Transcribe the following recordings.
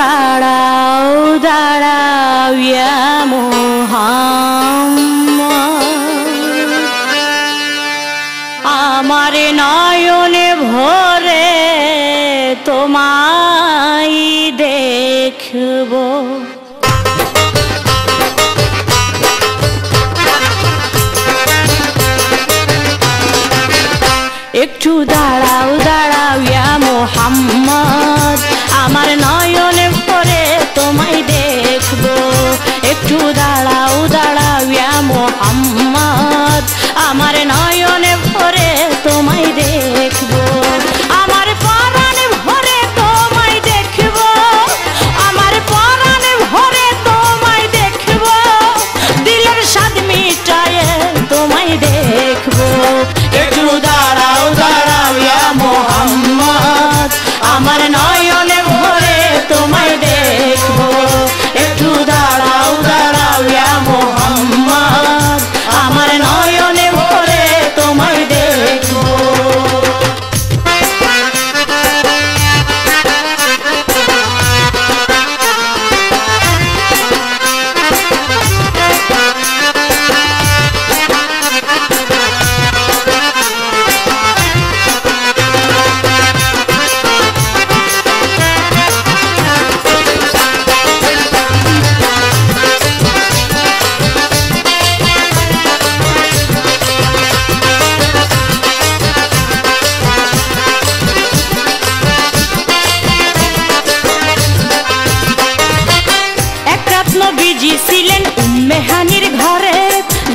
দাঁড়াও দাঁড়াও ইয়া মুহাম্মদ, আমার নয়নে ভরে তোমায় দেখব। একটু দাঁড়াও দাঁড়াও ইয়া মুহাম্মদ, আমার নয়নে ভরে তোমায় দেখব। একটু দাঁড়াও দাঁড়াও ইয়া মুহাম্মদ, আমার নয়নে ভরে তোমায় দেখব। আমার পরাণে ভরে তোমায় দেখব, আমার পরাণে ভরে তোমায় দেখব, দিলের স্বাদ মিটায়ে তোমায় দেখব। একটু দাঁড়াও দাঁড়াও ইয়া মুহাম্মদ, আমার নয়নে ভরে তোমায় দেখব। একটু দাঁড়াও দাঁড়াও ইয়া মুহাম্মদ, আমার নয়নে ভরে তোমায় দেখব। ছিলেন উম্মে হানির ঘরে,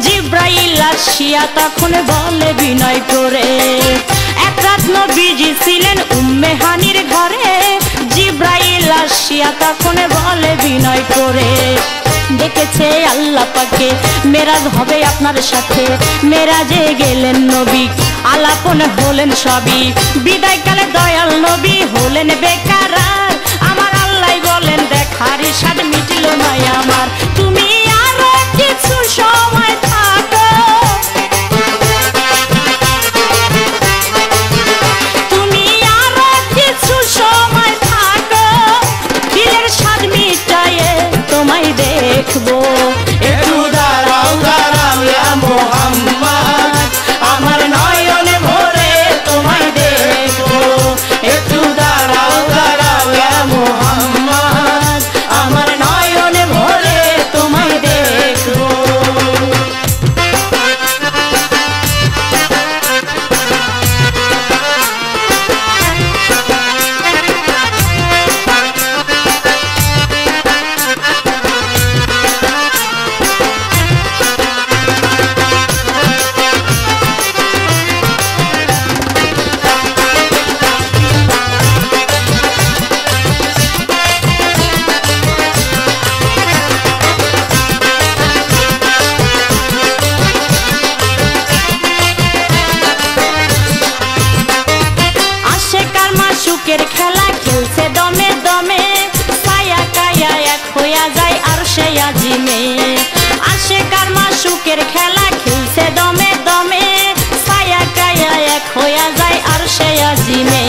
জিব্রাইল আসিয়া তখন বলে বিনয় করে। এক রাত নবীজি ছিলেন উম্মে হানির ঘরে, জিব্রাইল আসিয়া তখন বলে বিনয় করে। দেখেছে আল্লাহ পাকে মেরাজ হবে আপনার সাথে, মেরাজে গেলেন নবী আলাপন হলেন সবই। বিদায়কালে দয়াল নবী হলেন বেকারার, আমার আল্লাহ বলেন দেখার স্বাদ মিটিল না আমার, তুমি আরো কিছু সময় থাকো, তুমি আরো কিছু সময় থাকো, দিলের স্বাদ মিটায়ে তোমায় দেখবো। একটু দাঁড়াও দাঁড়াও ইয়া মুহাম্মদ, আমার নয়নে ভরে তোমায় দেখবো। একটু দাঁড়াও দাঁড়াও ইয়া মুহাম্মদ, আমার নয়নে ভরে তোমায় দেখবো। সুখের খেলা খেলছে দমে দমে, ছায়া কায়া এক হইয়া যায় আর সে আজিমে। আশেকার মা সুখের খেলা খেলছে দমে দমে, ছায়া কায়া এক হইয়া যায় আর সে আজিমে।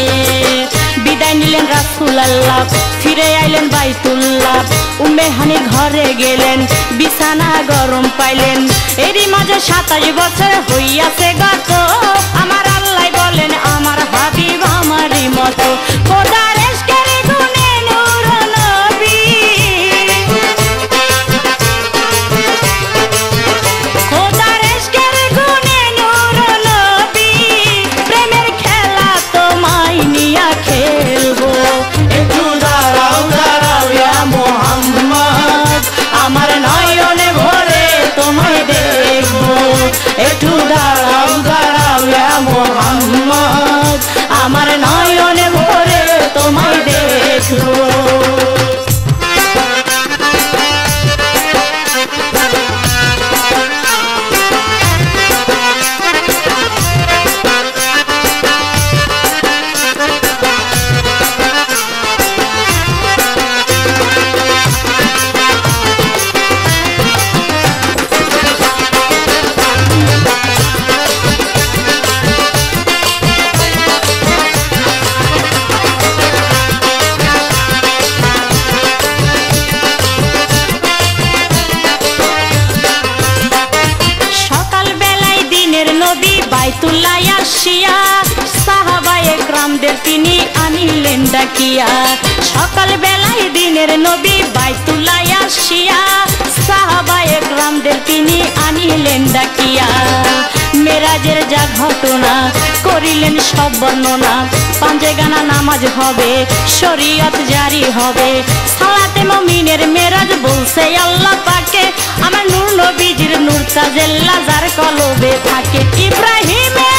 বিদায় নিলেন রাসূলুল্লাহ, ফিরে আইলেন বাইতুল্লাহ, উম্মে হানির ঘরে গেলেন, বিছানা গরম পাইলেন। এরই মাঝে 27 বছর হইয়াছে গত, আমার আল্লাহ বলেন আমার হাবিব আমারই মতো। খোদার ইশকের গুণে নূর নবী, খোদার ইশকের গুণে নূর নবী, প্রেমের খেলা তোমায় নিয়া খেলবো। একটু দাঁড়াও দাঁড়াও ইয়া মুহাম্মদ, আমার নয়নে ভরে তোমায় দেখবো। একটু দাঁড়াও দাঁড়াও ইয়া মুহাম্মদ, আমার নয়নে ভরে বাইতুল্লাহ আসিয়া সাহাবায়ে কেরামদের তিনি আনিলেন ডাকিয়া সকাল বেলায় দিনের নবী বাইতুল্লাহ আসিয়া সাহাবায়ে কেরামদের তিনি আনিলেন ডাকিয়া মেরাজের যা ঘটনা করিলেন সব বর্ণনা পাঁচে গানা নামাজ হবে শরীয়ত জারি হবে সালাতে মুমিনের মেরাজ বলছে আল্লাহ পাকে আমার নূর নবীজির নূর তাজেল্লা যার কলবে থাকে ইব্রাহিমের